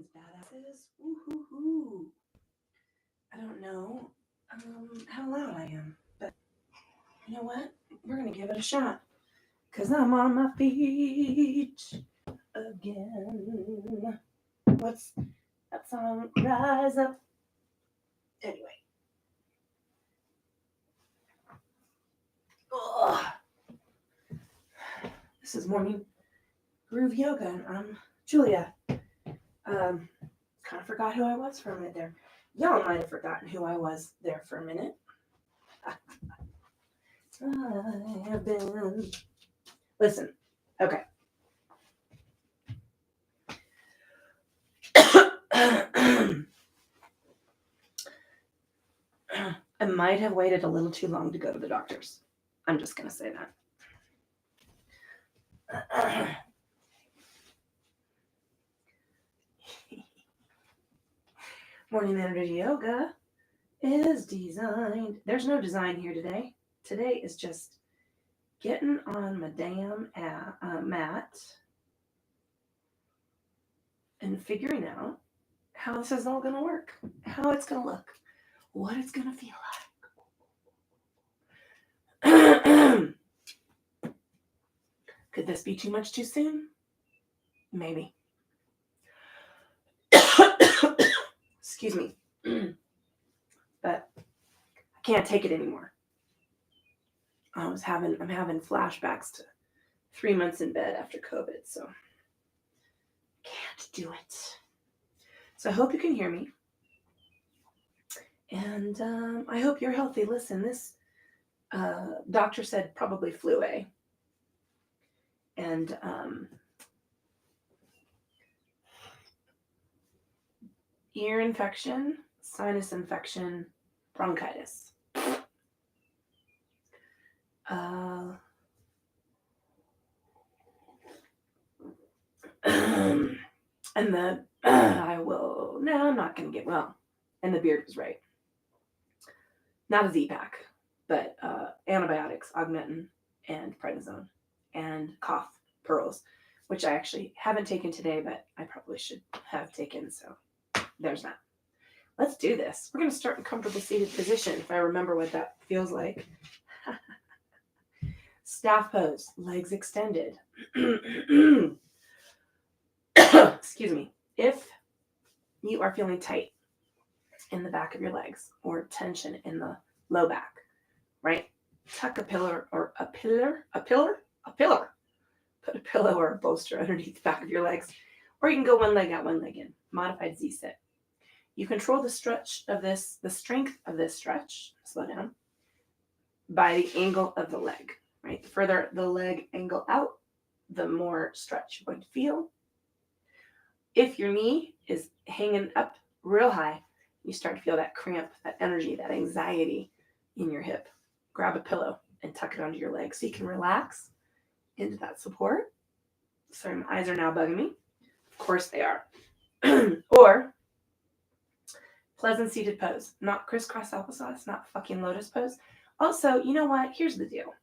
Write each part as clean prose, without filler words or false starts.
these badasses. Woo-hoo-hoo. I don't know how loud I am, but you know what? We're going to give it a shot because I'm on my feet again. What's that song? Rise up. Anyway. Ugh. This is Morning Groove Yoga, and I'm Julia. Kind of forgot who I was for a minute there. Y'all might have forgotten who I was there for a minute. I have been. Listen, okay. I might have waited a little too long to go to the doctor's. I'm just going to say that. Morning Energy Yoga is designed. There's no design here today. Today is just getting on my damn mat and figuring out how this is all going to work, how it's going to look, what it's going to feel like. Could this be too much too soon? Maybe. Excuse me. But I can't take it anymore. I'm having flashbacks to 3 months in bed after COVID, so can't do it. So I hope you can hear me. And I hope you're healthy. Listen, this doctor said probably flu A. And ear infection, sinus infection, bronchitis. And I'm not going to get well. And the beard was right. Not a Z-Pack, but antibiotics, Augmentin and prednisone, and cough pearls, which I actually haven't taken today, but I probably should have taken. So there's that. Let's do this. We're going to start in comfortable seated position, if I remember what that feels like. Staff pose, legs extended. Excuse me. If you are feeling tight in the back of your legs or tension in the low back, right? Tuck a pillar. Put a pillow or a bolster underneath the back of your legs, or you can go one leg out, one leg in. Modified Z-sit. You control the strength of this stretch, slow down, by the angle of the leg, right? The further the leg angle out, the more stretch you're going to feel. If your knee is hanging up real high, you start to feel that cramp, that energy, that anxiety in your hip. Grab a pillow and tuck it under your leg so you can relax into that support. Sorry, my eyes are now bugging me. Of course they are. Or pleasant seated pose, not crisscross applesauce, not fucking lotus pose. Also, you know what? Here's the deal.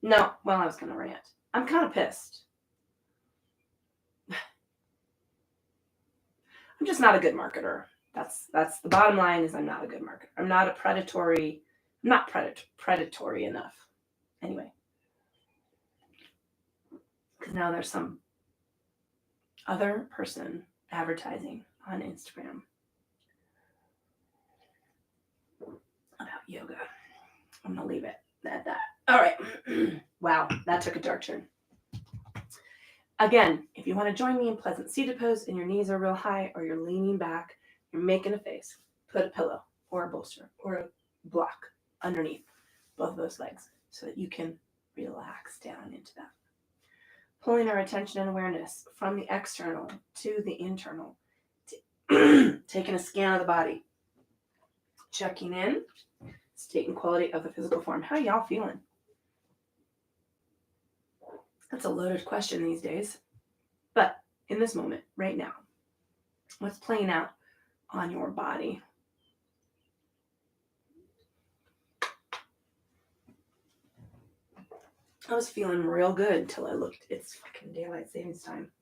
No, well, I was going to rant. I'm kind of pissed. I'm just not a good marketer. That's the bottom line. Is I'm not a good marketer. I'm not predatory enough. Anyway, because now there's some other person advertising on Instagram about yoga. I'm gonna leave it at that. All right. Wow, that took a dark turn. Again, if you want to join me in pleasant seated pose and your knees are real high or you're leaning back, you're making a face, put a pillow or a bolster or a block underneath both of those legs so that you can relax down into that. Pulling our attention and awareness from the external to the internal. Taking a scan of the body. Checking in. State and quality of the physical form. How y'all feeling? That's a loaded question these days. But in this moment, right now, what's playing out on your body? I was feeling real good till I looked. It's fucking daylight savings time.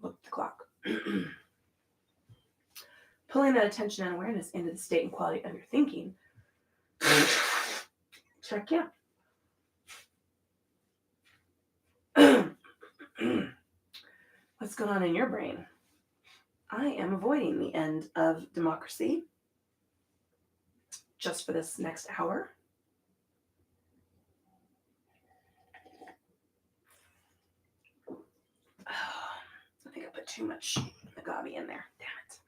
Looked at the clock. Pulling that attention and awareness into the state and quality of your thinking. Check yeah. What's going on in your brain? I am avoiding the end of democracy just for this next hour. I think I put too much agave in there. Damn it.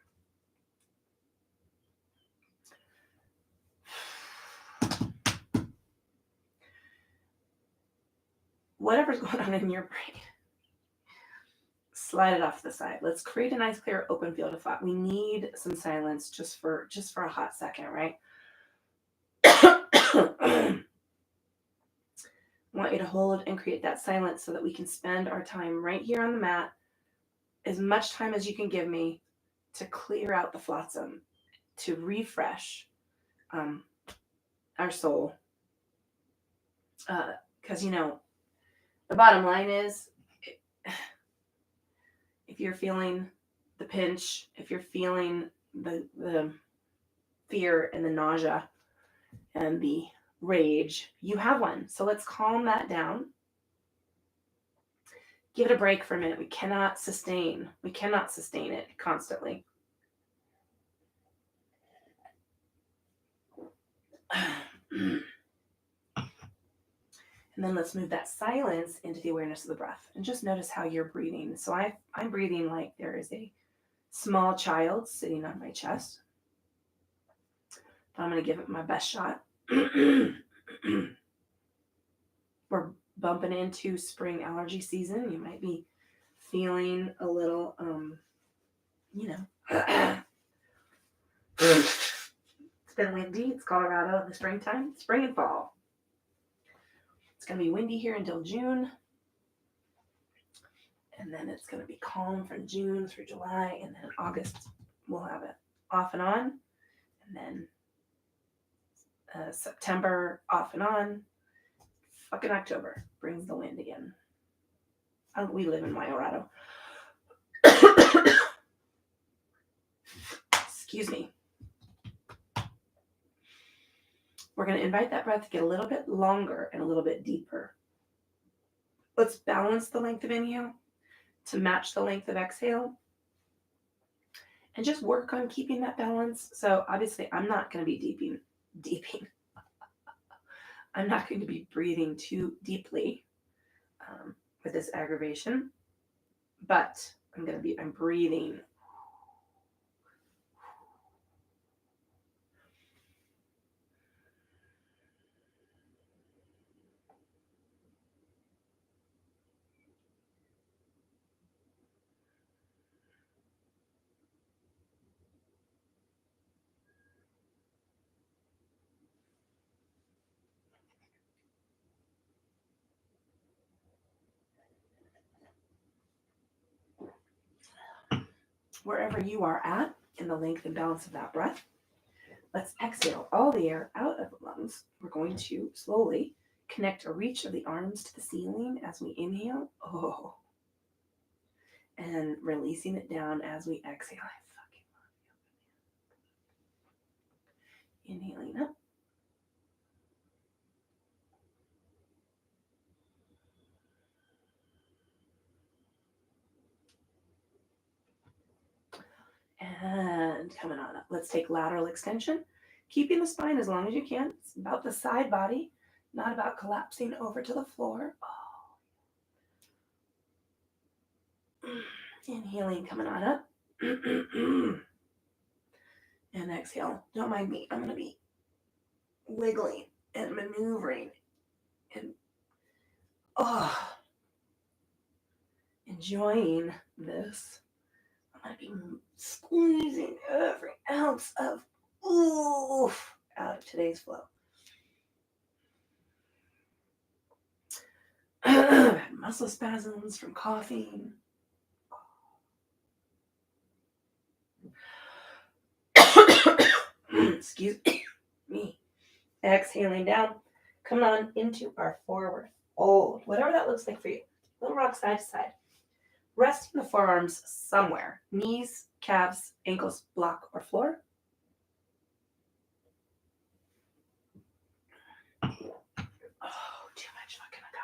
Whatever's going on in your brain, slide it off to the side. Let's create a nice, clear, open field of thought. We need some silence just for a hot second, right? I want you to hold and create that silence so that we can spend our time right here on the mat, as much time as you can give me, to clear out the flotsam, to refresh our soul. Because, the bottom line is, if you're feeling the pinch, if you're feeling the fear and the nausea and the rage, you have one. So let's calm that down. Give it a break for a minute. We cannot sustain it constantly. And then let's move that silence into the awareness of the breath and just notice how you're breathing. So I'm breathing like there is a small child sitting on my chest. But I'm going to give it my best shot. We're bumping into spring allergy season. You might be feeling a little, it's been windy. It's Colorado in the springtime, spring and fall. It's going to be windy here until June. And then it's going to be calm from June through July. And then in August, we'll have it off and on. And then September, off and on. Fucking October brings the wind again. We live in Colorado. Excuse me. We're going to invite that breath to get a little bit longer and a little bit deeper. Let's balance the length of inhale to match the length of exhale. And just work on keeping that balance. So obviously I'm not going to be deeping. I'm not going to be breathing too deeply with this aggravation, but I'm breathing. Wherever you are at in the length and balance of that breath, let's exhale all the air out of the lungs. We're going to slowly connect a reach of the arms to the ceiling as we inhale. Oh. And releasing it down as we exhale. I fucking love you. Inhaling up. And coming on up. Let's take lateral extension. Keeping the spine as long as you can. It's about the side body, not about collapsing over to the floor. Oh. Inhaling, coming on up. And exhale. Don't mind me. I'm going to be wiggling and maneuvering and enjoying this. I'm going to be squeezing every ounce of oof out of today's flow. I've had muscle spasms from coughing. Excuse me. Exhaling down. Coming on into our forward fold. Whatever that looks like for you. Little rock side to side. resting the forearms somewhere. Knees, calves, ankles, block, or floor. Oh, too much fucking agave.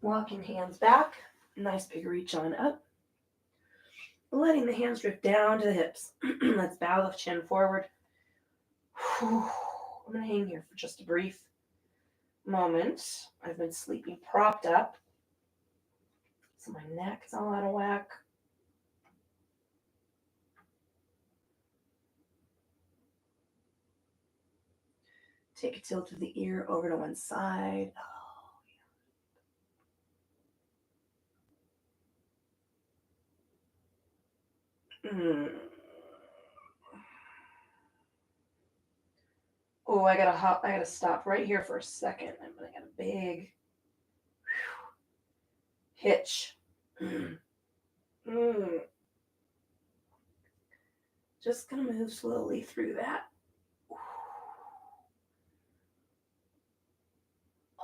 Walking hands back, nice big reach on up. Letting the hands drift down to the hips. Let's bow the chin forward. I'm going to hang here for just a brief moment. I've been sleeping propped up, so my neck is all out of whack. Take a tilt of the ear over to one side. Oh, I gotta stop right here for a second. I'm gonna get a big hitch. Just gonna move slowly through that.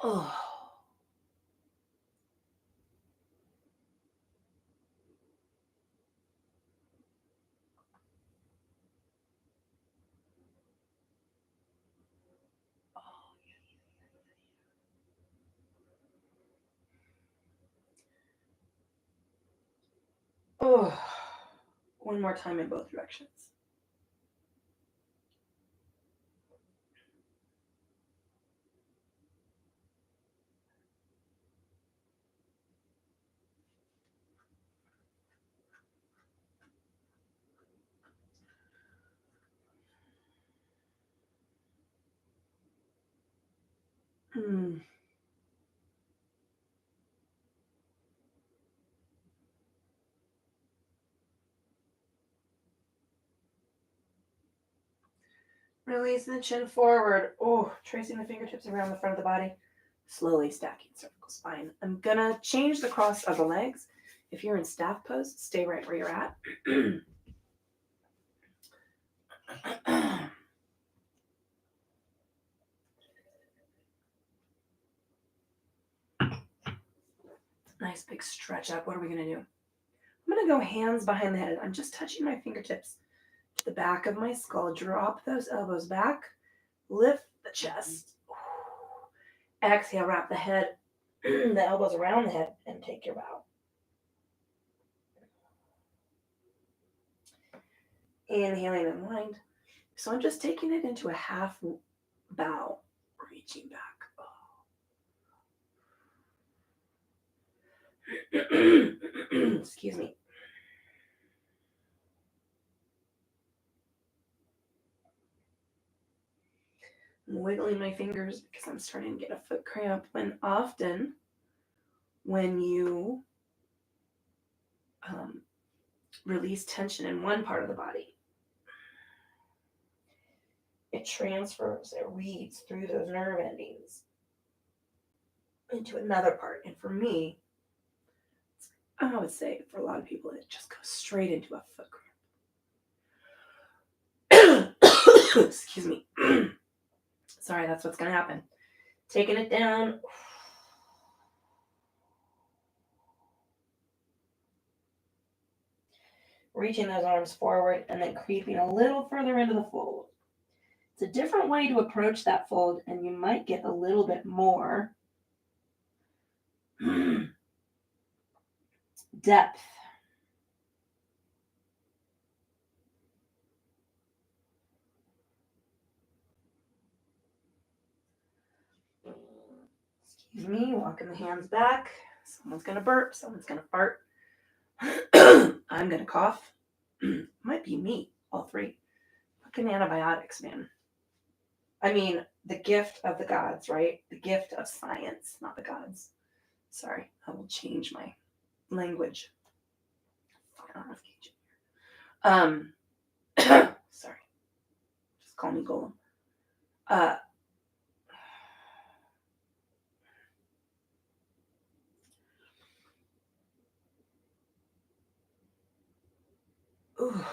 Oh. Oh. One more time in both directions. Releasing the chin forward. Oh, tracing the fingertips around the front of the body. Slowly stacking cervical spine. I'm gonna change the cross of the legs. If you're in staff pose, stay right where you're at. Nice big stretch up. What are we gonna do? I'm gonna go hands behind the head. I'm just touching my fingertips to the back of my skull. Drop those elbows back. Lift the chest. Exhale, wrap the head, the elbows around the head, and take your bow. Inhaling and wind. So I'm just taking it into a half bow, reaching back. Excuse me. I'm wiggling my fingers because I'm starting to get a foot cramp. And often when you release tension in one part of the body, it transfers, it reads through those nerve endings into another part. And for me, I would say for a lot of people, it just goes straight into a foot cramp. Excuse me. Sorry, that's what's going to happen. Taking it down. Reaching those arms forward and then creeping a little further into the fold. It's a different way to approach that fold, and you might get a little bit more depth. Excuse me, walking the hands back. Someone's going to burp, someone's going to fart. I'm going to cough. Might be me, all three. Fucking antibiotics, man. I mean, the gift of the gods, right? The gift of science, not the gods. Sorry, I will change my language. Call me Golem. Ooh.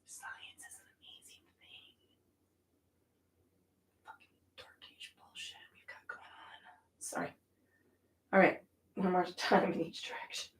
Science is an amazing thing. Fucking dark age bullshit we've got going on. Sorry. All right, one more time in each direction.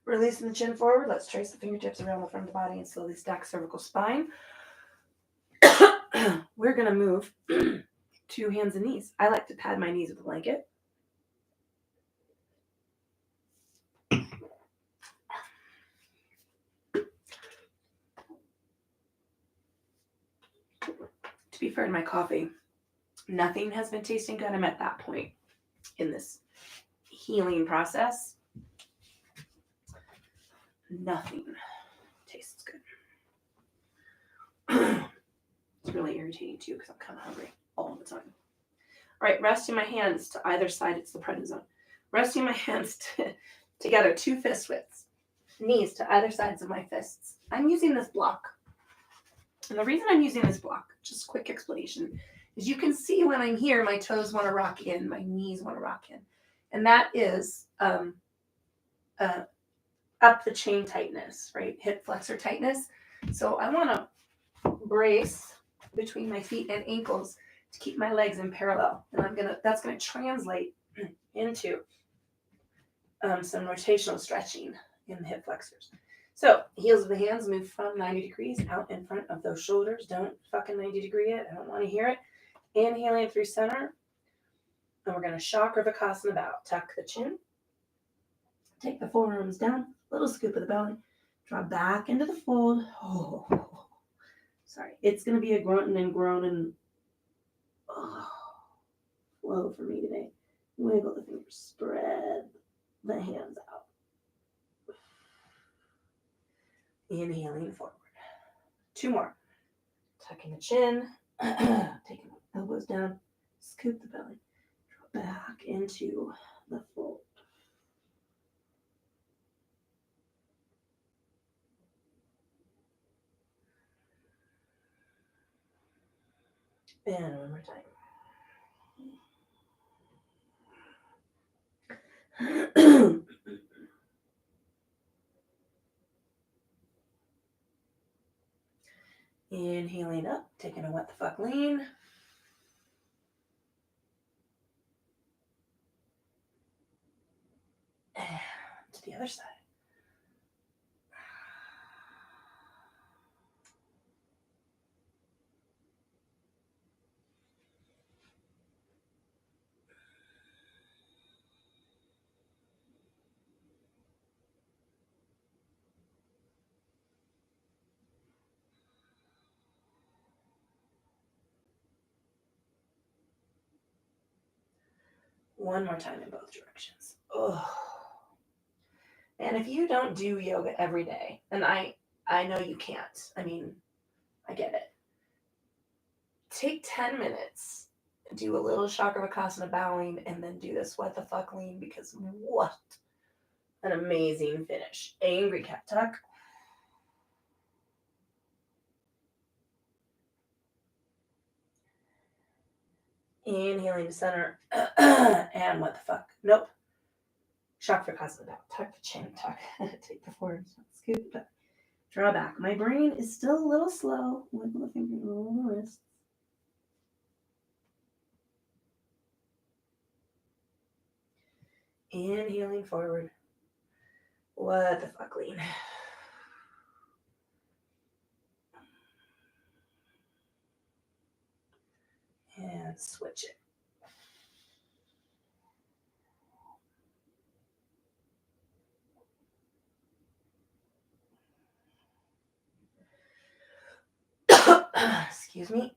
Releasing the chin forward. Let's trace the fingertips around the front of the body and slowly stack cervical spine. We're going to move to hands and knees. I like to pad my knees with a blanket. To be fair to my coffee, nothing has been tasting good. I'm at that point in this healing process. Nothing tastes good. It's really irritating too because I'm kind of hungry all the time. All right, resting my hands to either side. It's the prednisone. Resting my hands together, 2 fist widths. Knees to either sides of my fists. I'm using this block. And the reason I'm using this block, just quick explanation, is you can see when I'm here, my toes want to rock in, my knees want to rock in. And that is up the chain tightness, right? Hip flexor tightness. So I want to brace between my feet and ankles to keep my legs in parallel. And that's gonna translate into some rotational stretching in the hip flexors. So heels of the hands move from 90 degrees out in front of those shoulders. Don't fucking 90 degree it. I don't want to hear it. Inhaling through center. And we're going to Chakravarkasana bow. Tuck the chin. Take the forearms down. Little scoop of the belly. Draw back into the fold. Oh, sorry. It's going to be a grunting and groaning flow for me today. Wiggle the fingers. Spread the hands out. Inhaling forward. 2 more. Tucking the chin. Taking the elbows down. Scoop the belly. Draw back into the fold. And one more time. Inhaling up, taking a what the fuck lean. And to the other side. One more time in both directions. Oh. And if you don't do yoga every day, and I know you can't. I mean, I get it. Take 10 minutes, do a little Chakravarkasana bowing, and then do this what the fuck lean, because what an amazing finish. Angry cat tuck. Inhaling to center. And what the fuck? Nope. Chakravarkasana bow. Tuck the chin, tuck. Take the forearms, scoop back. Draw back. My brain is still a little slow. Wiggle the finger, roll the wrist. Inhaling forward. What the fuck lean. And switch it. Excuse me.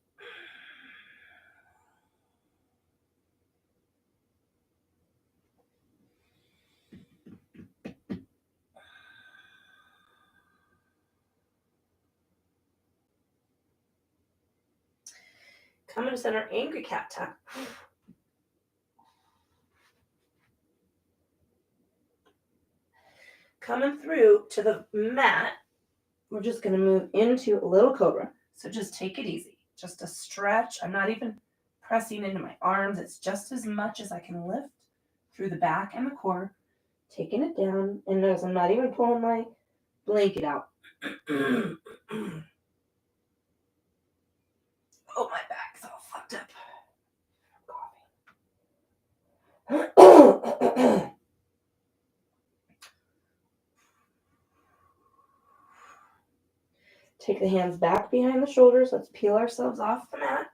Come into center, angry cat tuck. Coming through to the mat, we're just going to move into a little cobra. So just take it easy. Just a stretch. I'm not even pressing into my arms. It's just as much as I can lift through the back and the core, taking it down. And notice I'm not even pulling my blanket out. Oh, my back's all fucked up. Coffee. Take the hands back behind the shoulders. Let's peel ourselves off the mat.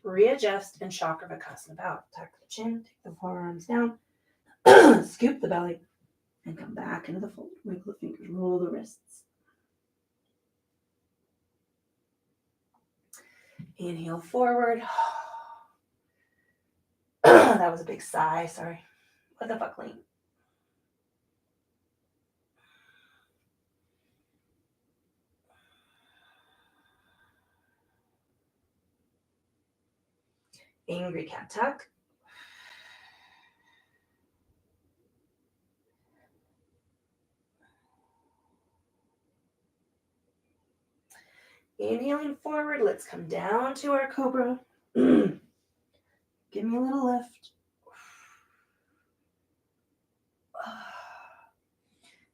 Readjust and Chakravarkasana bow. Tuck the chin, take the forearms down, scoop the belly, and come back into the fold. Wiggle the fingers, roll the wrists. Inhale forward. That was a big sigh, sorry. What the fuck, Lane? Angry cat tuck. Inhaling forward, let's come down to our cobra. Give me a little lift.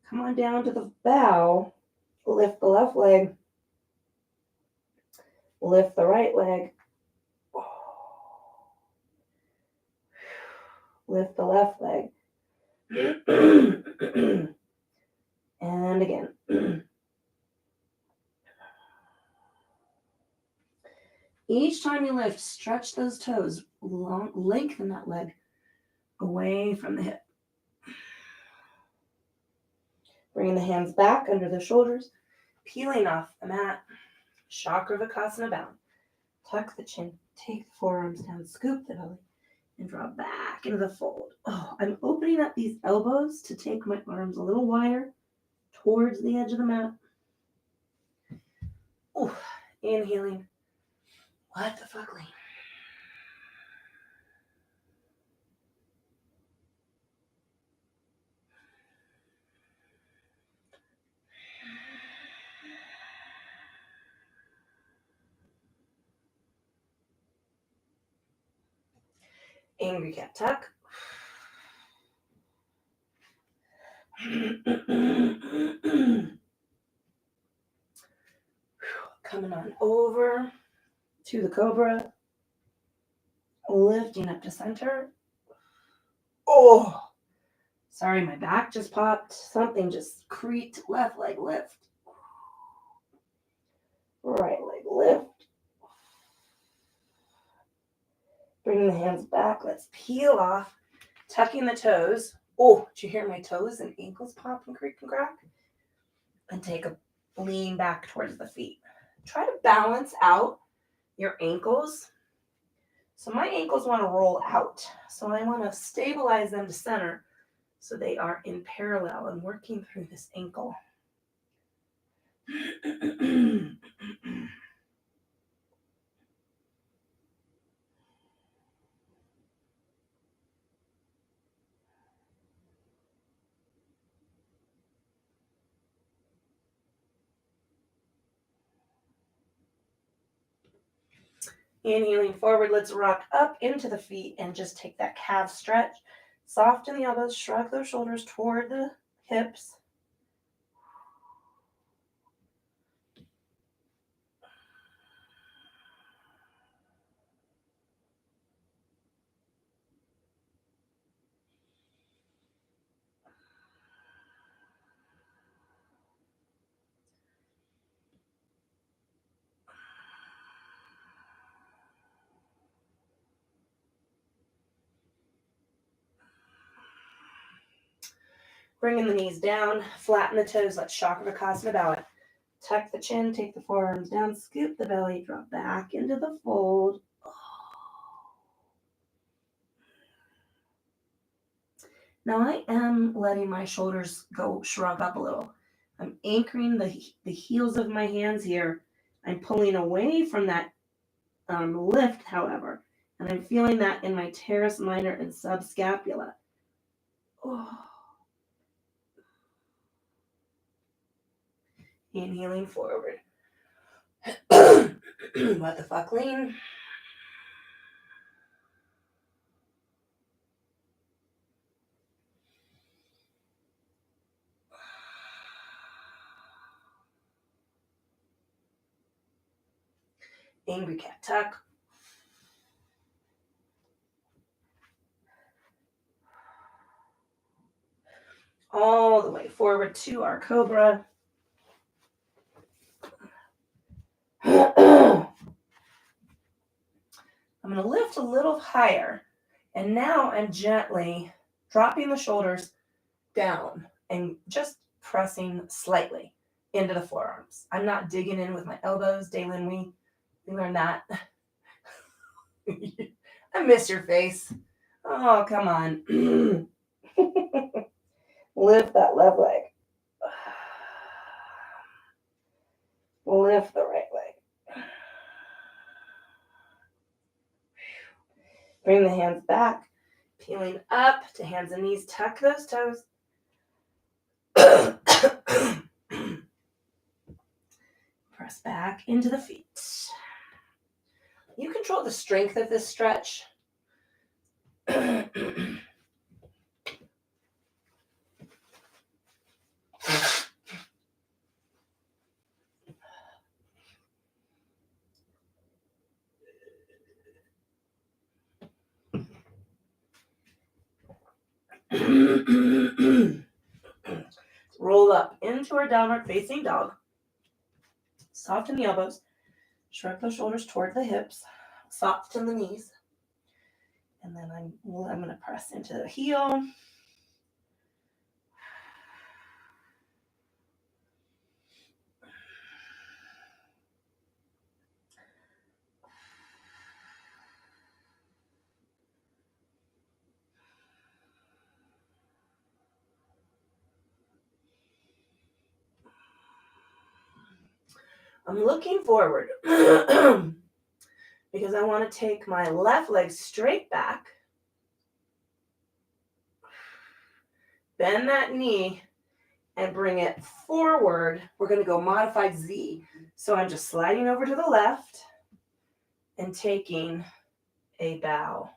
Come on down to the bow. Lift the left leg. Lift the right leg. Lift the left leg. And again. Each time you lift, stretch those toes. Lengthen that leg away from the hip. Bringing the hands back under the shoulders. Peeling off the mat. Chakravarkasana bound. Tuck the chin. Take the forearms down. Scoop the belly. And draw back into the fold. Oh, I'm opening up these elbows to take my arms a little wider towards the edge of the mat. Oh, inhaling. What the fuck, Lane? Angry cat tuck. Coming on over to the cobra. Lifting up to center. Oh, sorry, my back just popped. Something just creaked. Left leg lift. Right leg lift. Bring the hands back. Let's peel off. Tucking the toes. Oh, did you hear my toes and ankles pop and creak and crack? And take a lean back towards the feet. Try to balance out your ankles. So my ankles want to roll out. So I want to stabilize them to center so they are in parallel and working through this ankle. Inhaling forward, let's rock up into the feet and just take that calf stretch. Soften the elbows, shrug those shoulders toward the hips. Bringing the knees down, flatten the toes, let's Chakravarkasana bow it. Tuck the chin, take the forearms down, scoop the belly, drop back into the fold. Now I am letting my shoulders go shrug up a little. I'm anchoring the heels of my hands here. I'm pulling away from that lift, however, and I'm feeling that in my teres minor and subscapula. Oh. Inhaling forward. What the fuck, lean. Angry cat tuck. All the way forward to our cobra. I'm going to lift a little higher, and now I'm gently dropping the shoulders down and just pressing slightly into the forearms. I'm not digging in with my elbows. Daylin, we learned that. I miss your face. Oh, come on. Lift that left leg. Lift the right leg. Bring the hands back. Peeling up to hands and knees. Tuck those toes. Press back into the feet. You control the strength of this stretch. Roll up into our downward facing dog. Soften the elbows. Shrug those shoulders toward the hips. Soften the knees. And then I'm going to press into the heel. I'm looking forward because I want to take my left leg straight back, bend that knee, and bring it forward. We're going to go modified Z. So I'm just sliding over to the left and taking a bow.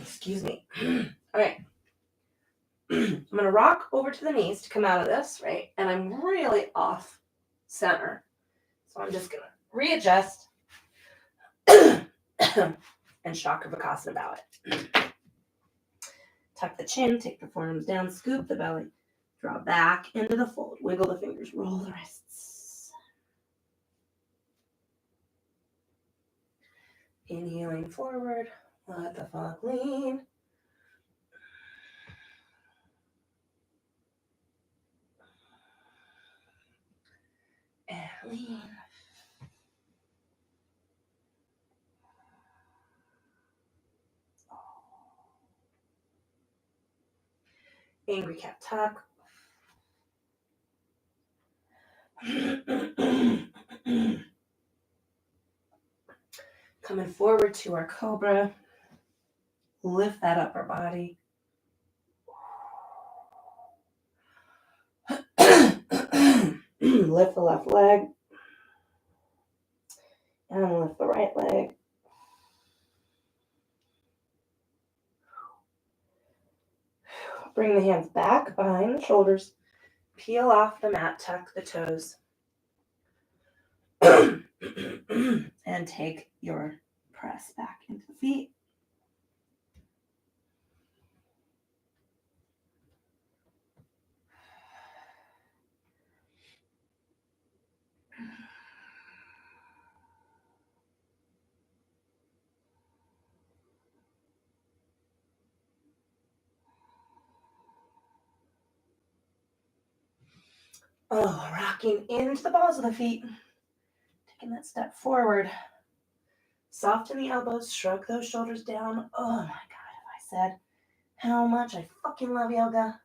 Excuse me. All right. I'm going to rock over to the knees to come out of this, right? And I'm really off center. So I'm just going to readjust and Chakravarkasana bow it. Tuck the chin, take the forearms down, scoop the belly, draw back into the fold, wiggle the fingers, roll the wrists. Inhaling forward, let the fuck lean. And lean. Angry cat tuck. Coming forward to our cobra. Lift that upper body. Lift the left leg. And lift the right leg. Bring the hands back behind the shoulders. Peel off the mat, tuck the toes. And take your press back into the feet. Oh, rocking into the balls of the feet. Taking that step forward. Soften the elbows, shrug those shoulders down. Oh my God, if I said how much I fucking love yoga.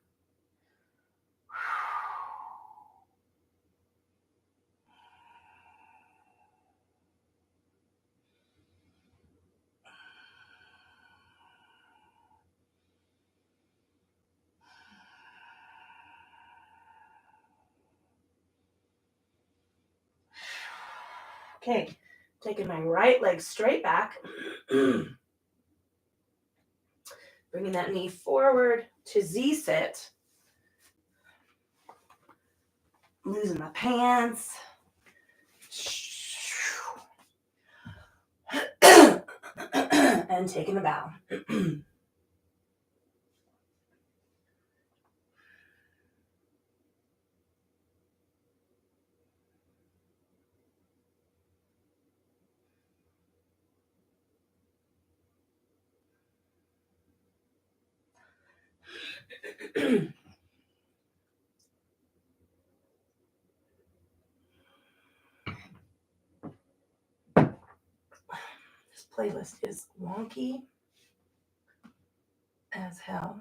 Okay, taking my right leg straight back. Bringing that knee forward to Z-sit. Losing my pants. And taking a bow. This playlist is wonky as hell.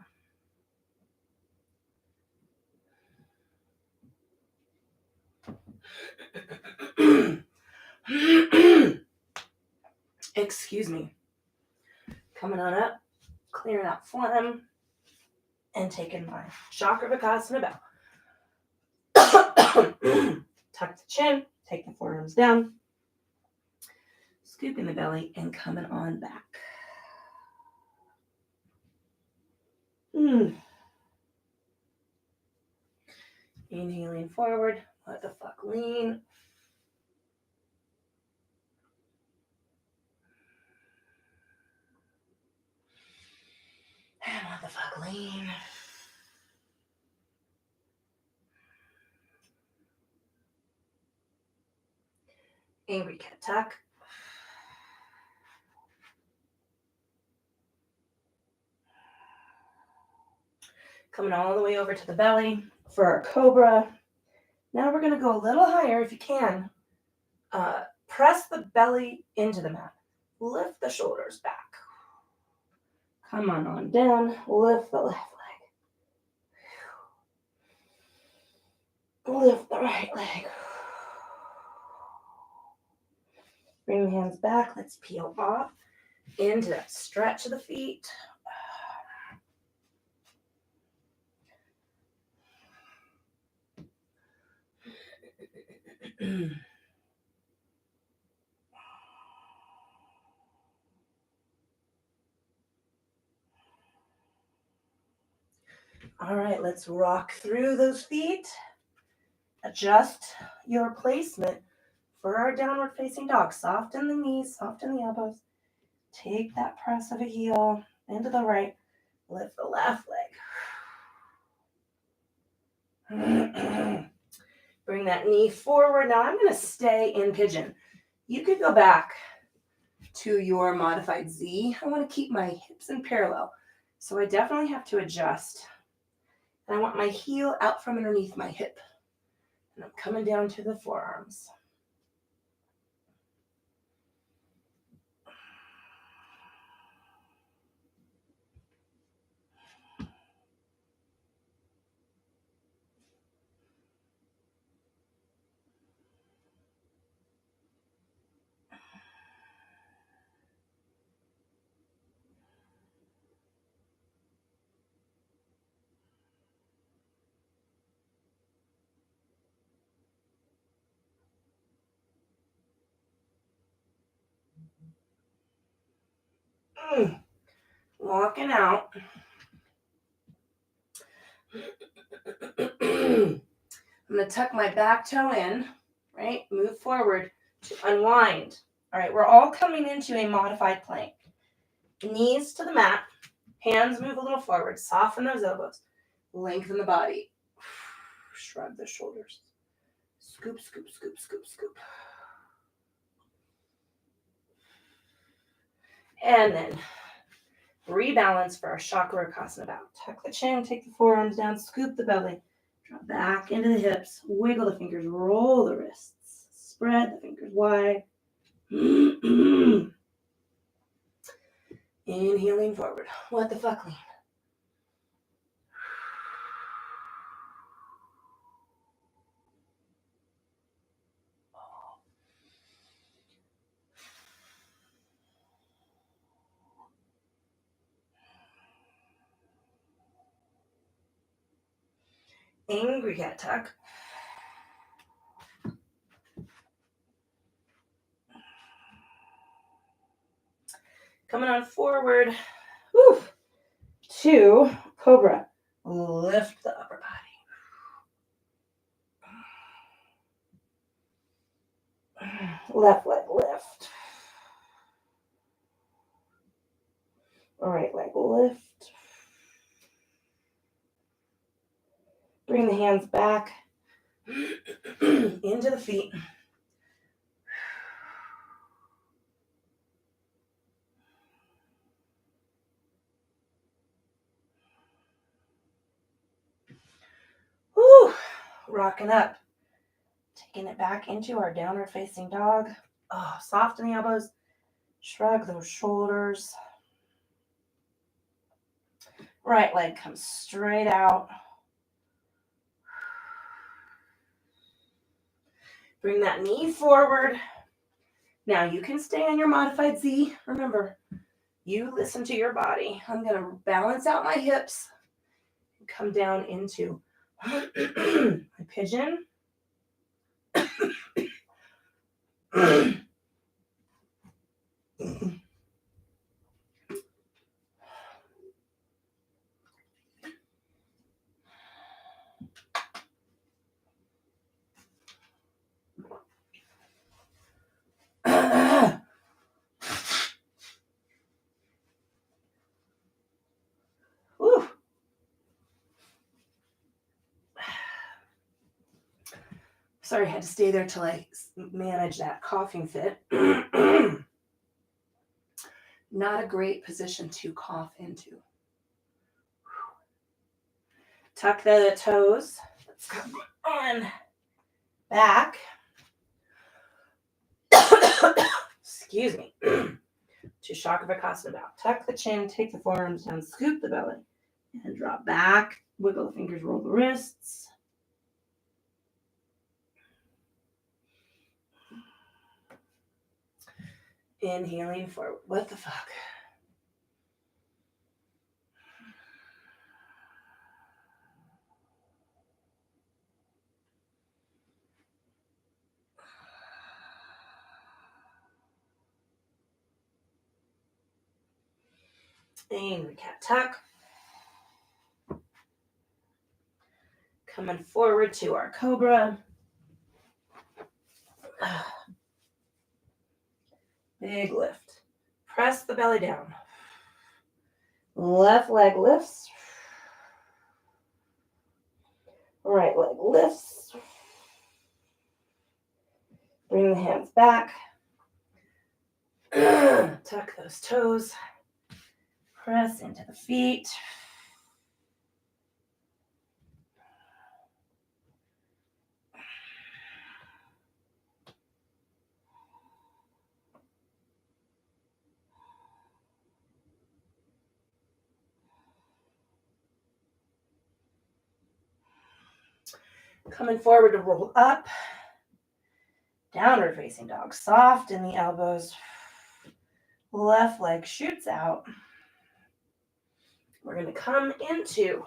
Excuse me. Coming on up, clearing out phlegm, and taking my Chakravarkasana bow. Tuck the chin, take the forearms down, scooping the belly, and coming on back. Inhaling forward, let the fuck lean. And let the fuck lean. Angry cat tuck. Coming all the way over to the belly for our cobra. Now we're going to go a little higher if you can. Press the belly into the mat. Lift the shoulders back. Come on down. Lift the left leg. Lift the right leg. Bring the hands back. Let's peel off into that stretch of the feet. All right, let's rock through those feet. Adjust your placement for our downward facing dog. Soften the knees, soften the elbows. Take that press of a heel into the right. Lift the left leg. Bring that knee forward. Now I'm going to stay in pigeon. You could go back to your modified Z. I want to keep my hips in parallel. So I definitely have to adjust. And I want my heel out from underneath my hip. And I'm coming down to the forearms. Walking out. I'm going to tuck my back toe in, right? Move forward to unwind. All right, we're all coming into a modified plank. Knees to the mat. Hands move a little forward. Soften those elbows. Lengthen the body. Shrug the shoulders. Scoop, scoop, scoop, scoop, scoop. And then rebalance for our Chakravarkasana bow. Tuck the chin, take the forearms down, scoop the belly. Drop back into the hips. Wiggle the fingers. Roll the wrists. Spread the fingers wide. Inhaling forward. What the fuck, lean. Angry cat tuck. Coming on forward. Whew. 2, cobra. Lift the upper body. Left leg lift. Right leg lift. Bring the hands back into the feet. Whew. Rocking up. Taking it back into our downward facing dog. Oh, soften the elbows. Shrug those shoulders. Right leg comes straight out. Bring that knee forward. Now you can stay on your modified Z. Remember, you listen to your body. I'm going to balance out my hips. Come down into my pigeon. Whew. Sorry, I had to stay there till I manage that coughing fit. Not a great position to cough into. Tuck the toes. Let's come on back. Excuse me. To Shakavakasana bow. Tuck the chin, take the forearms down, scoop the belly, and drop back. Wiggle the fingers, roll the wrists. Inhaling forward. What the fuck? Angry cat tuck. Coming forward to our cobra. Big lift. Press the belly down. Left leg lifts. Right leg lifts. Bring the hands back. Tuck those toes. Press into the feet. Coming forward to roll up. Downward facing dog. Soft in the elbows. Left leg shoots out. We're going to come into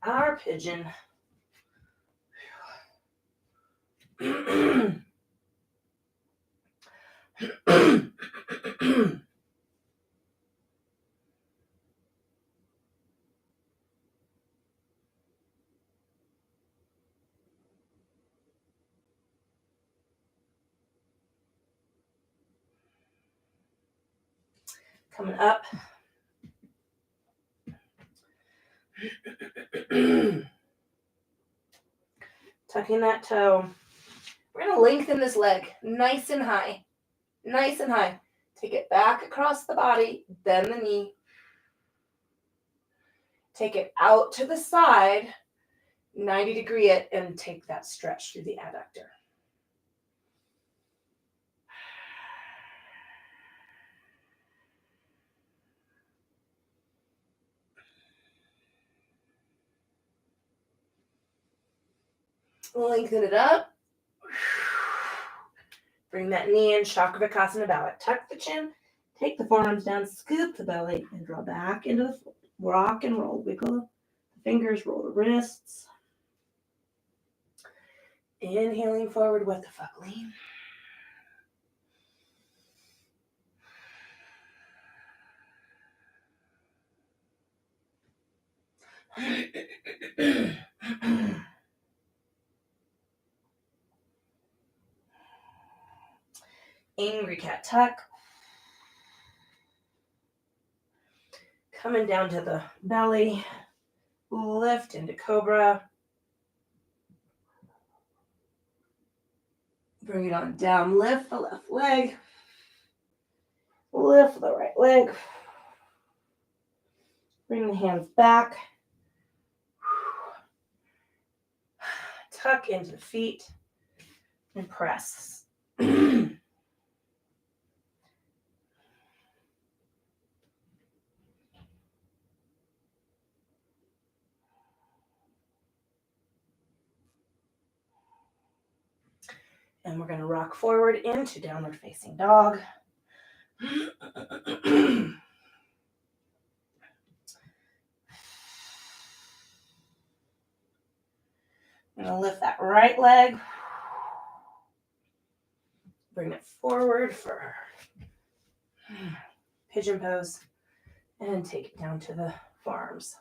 our pigeon. Coming up. Tucking that toe. We're going to lengthen this leg nice and high. Nice and high. Take it back across the body, bend the knee. Take it out to the side. 90-degree it and take that stretch through the adductor. Lengthen it up. Bring that knee in, Chakravarkasana bow it. Tuck the chin, take the forearms down, scoop the belly, and draw back into the fold. Rock and roll. Wiggle the fingers, roll the wrists. Inhaling forward, what the fuck, lean. Angry cat tuck. Coming down to the belly. Lift into cobra. Bring it on down. Lift the left leg. Lift the right leg. Bring the hands back. Tuck into the feet and press. And we're going to rock forward into downward facing dog. I'm going to lift that right leg. Bring it forward for pigeon pose. And take it down to the forearms.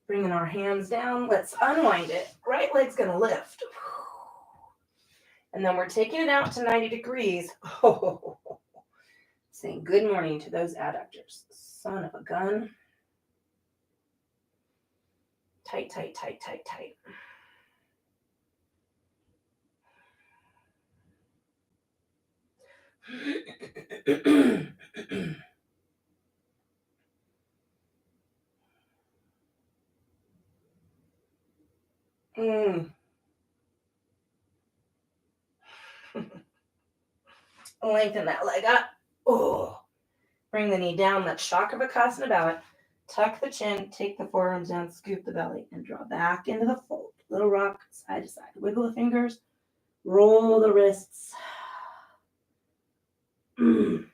Bringing our hands down. Let's unwind it. Right leg's going to lift. And then we're taking it out to 90 degrees. Saying good morning to those adductors. Son of a gun. Tight, tight, tight, tight, tight. Lengthen that leg up. Oh, bring the knee down. Let's Chakravarkasana bow it. Tuck the chin, take the forearms down, scoop the belly, and draw back into the fold. Little rock, side to side. Wiggle the fingers, roll the wrists. Let's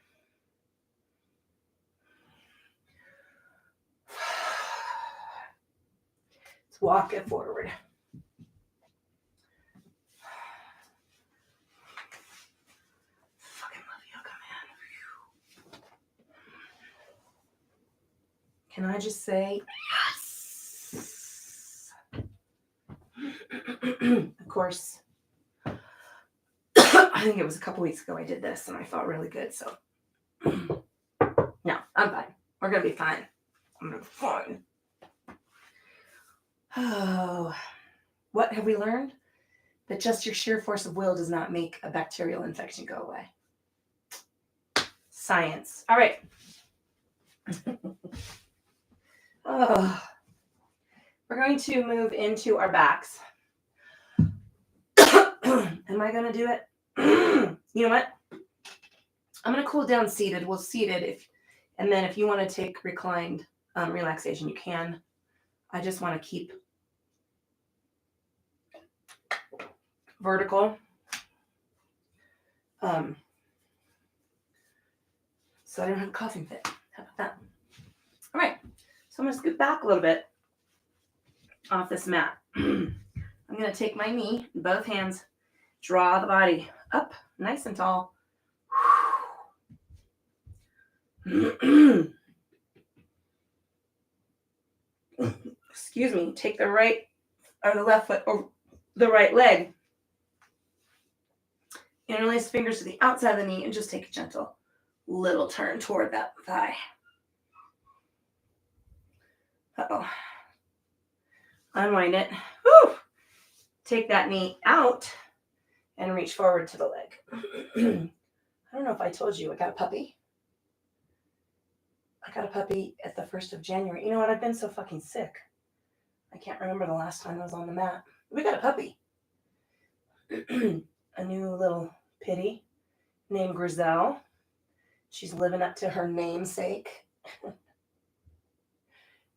walk it forward. Fucking love yoga, man. Can I just say yes? Of course, I think it was a couple weeks ago I did this and I felt really good. So, no, I'm fine. We're going to be fine. I'm going to be fine. Oh, what have we learned? That just your sheer force of will does not make a bacterial infection go away. Science. All right. Oh, we're going to move into our backs. Am I going to do it? You know what? I'm going to cool down seated. We'll seated and then if you want to take reclined relaxation, you can. I just want to keep vertical. So I don't have a coughing fit. How about that? All right. So I'm going to scoot back a little bit off this mat. I'm going to take my knee in both hands, draw the body up nice and tall. Excuse me. Take the right or the left foot or the right leg Interlace fingers to the outside of the knee and just take a gentle little turn toward that thigh. Uh-oh. Unwind it. Woo! Take that knee out and reach forward to the leg. I don't know if I told you I got a puppy. I got a puppy at the 1st of January. You know what? I've been so fucking sick. I can't remember the last time I was on the mat. We got a puppy. A new little pitty named Grizel. She's living up to her namesake.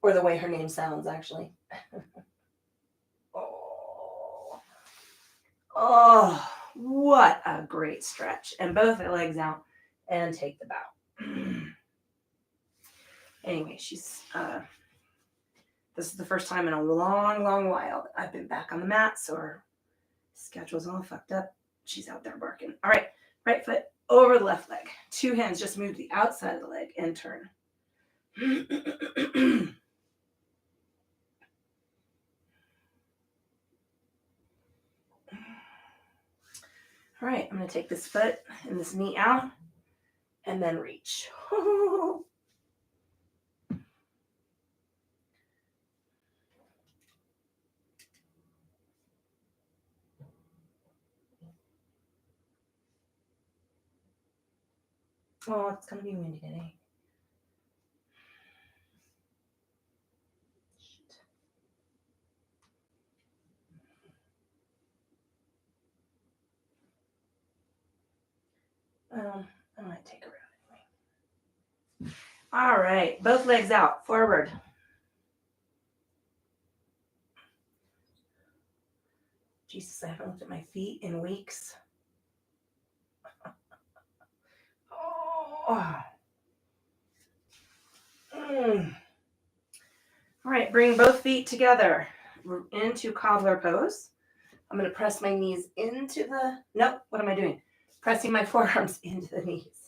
Or the way her name sounds, actually. Oh, what a great stretch. And both the legs out and take the bow. Anyway, she's this is the first time in a long, long while that I've been back on the mat, so her schedule's all fucked up. She's out there barking. All right, right foot over the left leg. 2 hands just move to the outside of the leg and turn. All right, I'm going to take this foot and this knee out and then reach. Oh, it's going to be windy today. I might take a round anyway. All right, both legs out, forward. Jesus, I haven't looked at my feet in weeks. Oh. All right, bring both feet together into cobbler pose. I'm going to press my knees into the... Nope, what am I doing? Pressing my forearms into the knees.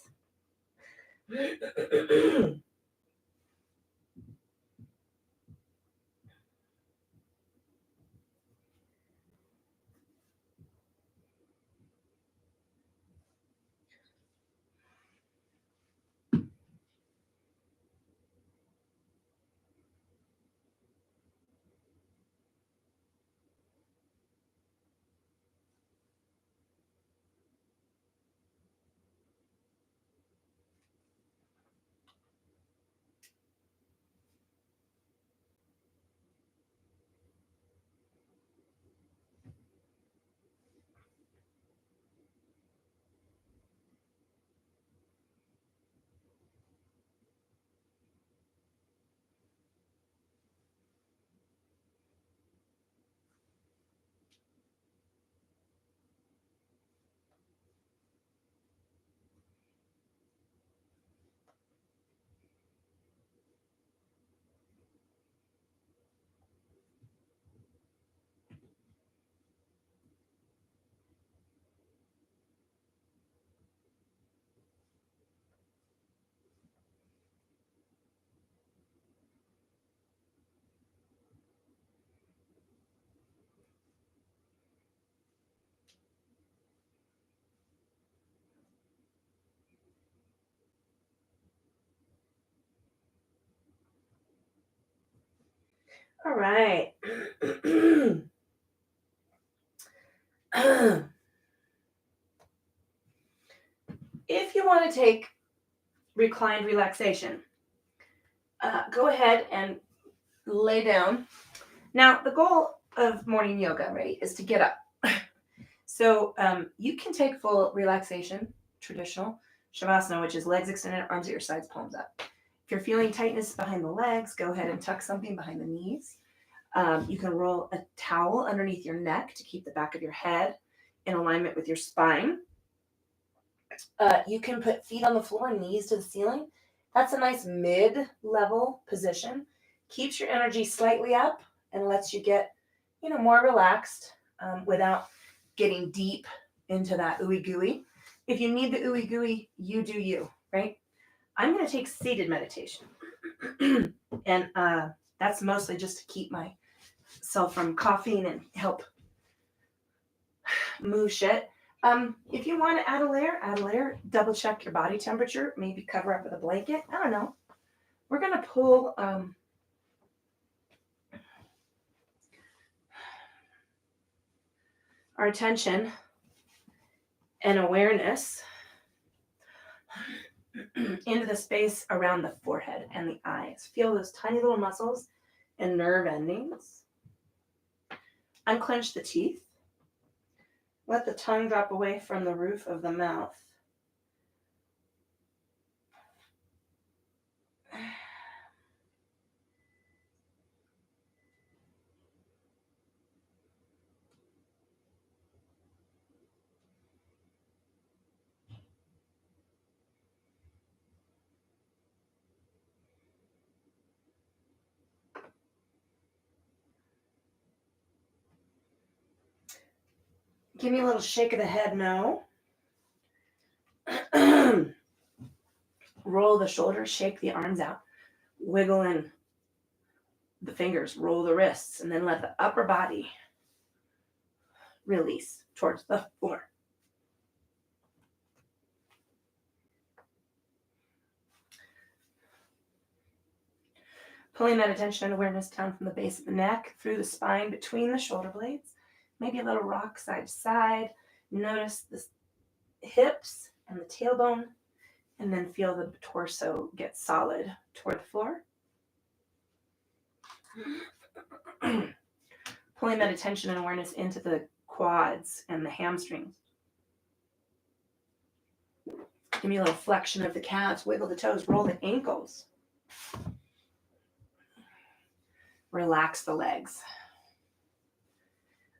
All right. If you want to take reclined relaxation, go ahead and lay down. Now, the goal of morning yoga, right, is to get up. So you can take full relaxation, traditional Shavasana, which is legs extended, arms at your sides, palms up. If you're feeling tightness behind the legs, go ahead and tuck something behind the knees. You can roll a towel underneath your neck to keep the back of your head in alignment with your spine. You can put feet on the floor and knees to the ceiling. That's a nice mid-level position. Keeps your energy slightly up and lets you get, more relaxed without getting deep into that ooey gooey. If you need the ooey gooey, you do you, right? I'm going to take seated meditation. And that's mostly just to keep myself from coughing and help move shit. If you want to add a layer, double check your body temperature, maybe cover up with a blanket. I don't know. We're going to pull our attention and awareness into the space around the forehead and the eyes. Feel those tiny little muscles and nerve endings. Unclench the teeth. Let the tongue drop away from the roof of the mouth. Give me a little shake of the head, no. Roll the shoulders, shake the arms out. Wiggle in the fingers, roll the wrists, and then let the upper body release towards the floor. Pulling that attention and awareness down from the base of the neck, through the spine, between the shoulder blades. Maybe a little rock side to side. Notice the hips and the tailbone, and then feel the torso get solid toward the floor. Pulling that attention and awareness into the quads and the hamstrings. Give me a little flexion of the calves, wiggle the toes, roll the ankles. Relax the legs.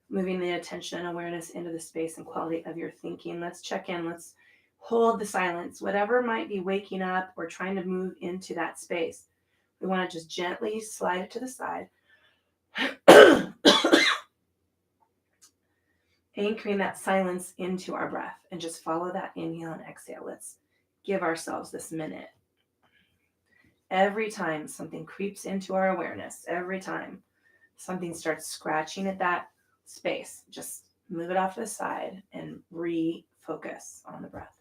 Moving the attention and awareness into the space and quality of your thinking. Let's check in. Let's hold the silence. Whatever might be waking up or trying to move into that space, we want to just gently slide it to the side. Anchoring that silence into our breath and just follow that inhale and exhale. Let's give ourselves this minute. Every time something creeps into our awareness, every time something starts scratching at that space, just move it off to the side and refocus on the breath.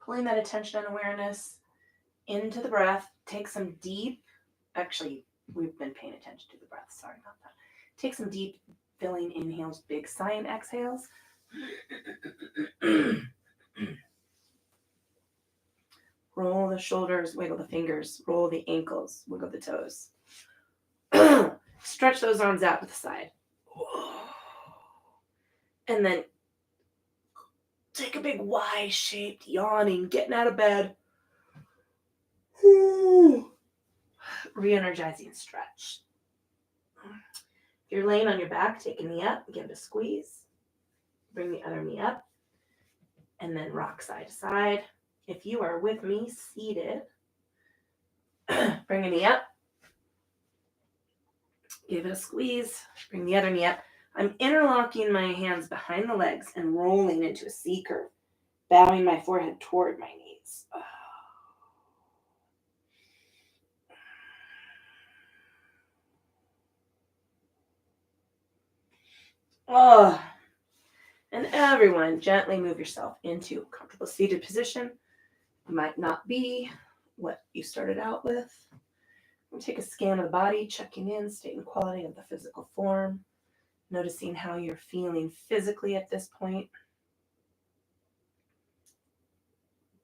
Pulling that attention and awareness into the breath. Take some deep, actually, we've been paying attention to the breath. Sorry about that. Take some deep, filling inhales, big sigh and exhales. Roll the shoulders, wiggle the fingers, roll the ankles, wiggle the toes. Stretch those arms out to the side. And then take a big Y-shaped yawning, getting out of bed. Re-energizing stretch. If you're laying on your back, take a knee up, give it a squeeze. Bring the other knee up. And then rock side to side. If you are with me, seated, bring a knee up. Give it a squeeze. Bring the other knee up. I'm interlocking my hands behind the legs and rolling into a C curve, bowing my forehead toward my knees. Oh. And everyone, gently move yourself into a comfortable seated position. It might not be what you started out with. Take a scan of the body, checking in, state and quality of the physical form, noticing how you're feeling physically at this point.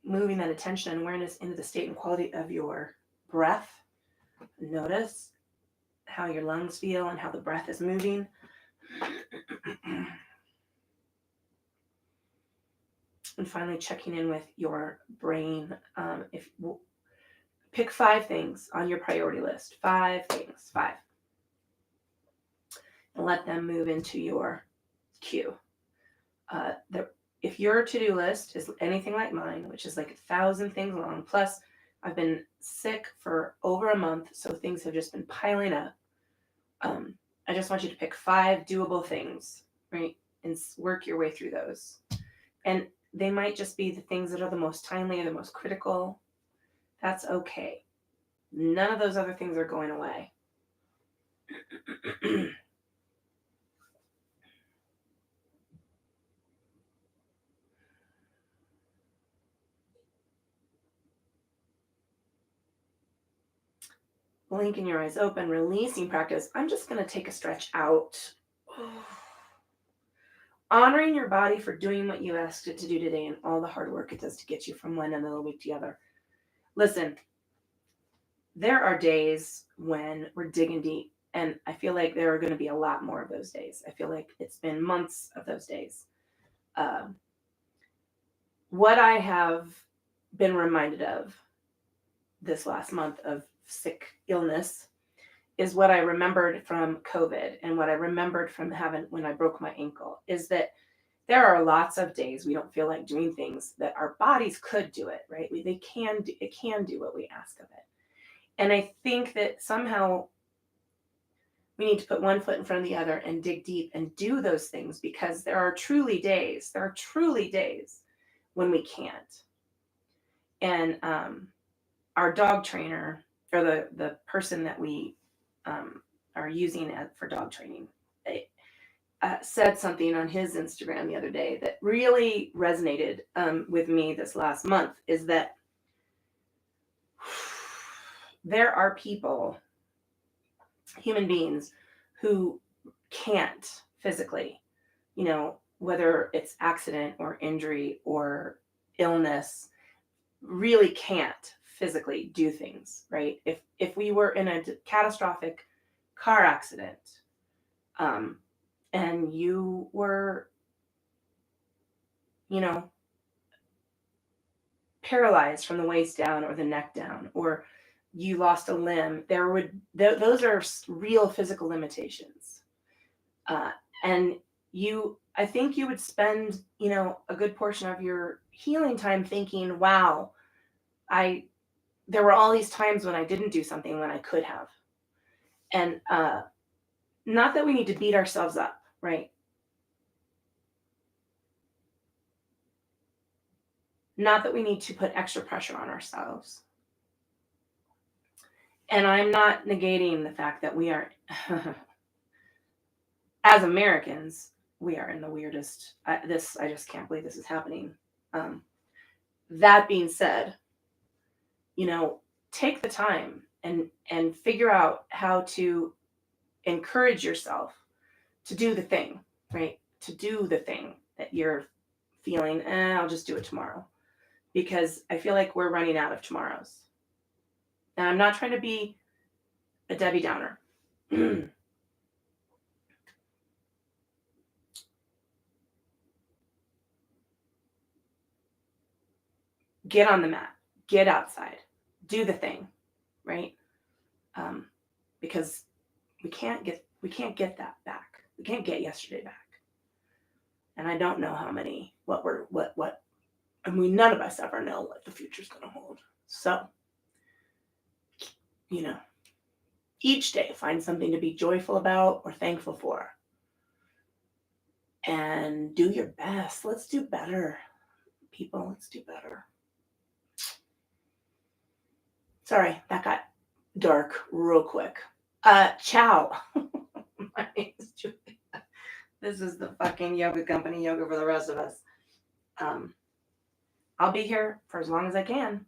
Moving that attention and awareness into the state and quality of your breath. Notice how your lungs feel and how the breath is moving. And finally, checking in with your brain. Pick 5 things on your priority list. 5 things. 5. And let them move into your queue. If your to-do list is anything like mine, which is like 1,000 things long, plus I've been sick for over a month, so things have just been piling up. I just want you to pick 5 doable things, right? And work your way through those. And they might just be the things that are the most timely or the most critical. That's okay. None of those other things are going away. Blinking your eyes open, releasing practice. I'm just going to take a stretch out. Honoring your body for doing what you asked it to do today and all the hard work it does to get you from one end of the week to the other. Listen, there are days when we're digging deep, and I feel like there are going to be a lot more of those days. I feel like it's been months of those days. What I have been reminded of this last month of sick illness is what I remembered from COVID and what I remembered from when I broke my ankle, is that there are lots of days we don't feel like doing things that our bodies could do it, right? It can do what we ask of it. And I think that somehow we need to put one foot in front of the other and dig deep and do those things, because there are truly days when we can't. And our dog trainer, or the person that we are using for dog training, said something on his Instagram the other day that really resonated with me this last month, is that there are people, human beings, who can't physically, whether it's accident or injury or illness, really can't physically do things, right? If we were in a catastrophic car accident, and you were, paralyzed from the waist down or the neck down, or you lost a limb, those are real physical limitations. And I think you would spend, a good portion of your healing time thinking, wow, I there were all these times when I didn't do something when I could have. And not that we need to beat ourselves up, right? Not that we need to put extra pressure on ourselves. And I'm not negating the fact that we are, as Americans, we are in the weirdest. I just can't believe this is happening. Um, that being said, take the time and figure out how to encourage yourself to do the thing, right? To do the thing that you're feeling, I'll just do it tomorrow. Because I feel like we're running out of tomorrows. And I'm not trying to be a Debbie Downer. Get on the mat, get outside, do the thing, right? Because we can't get that back. We can't get yesterday back. And I don't know how many, and none of us ever know what the future's going to hold. So, each day find something to be joyful about or thankful for. And do your best. Let's do better. People, let's do better. Sorry, that got dark real quick. Ciao. My name is Julia. This is the fucking yoga company, yoga for the rest of us. I'll be here for as long as I can.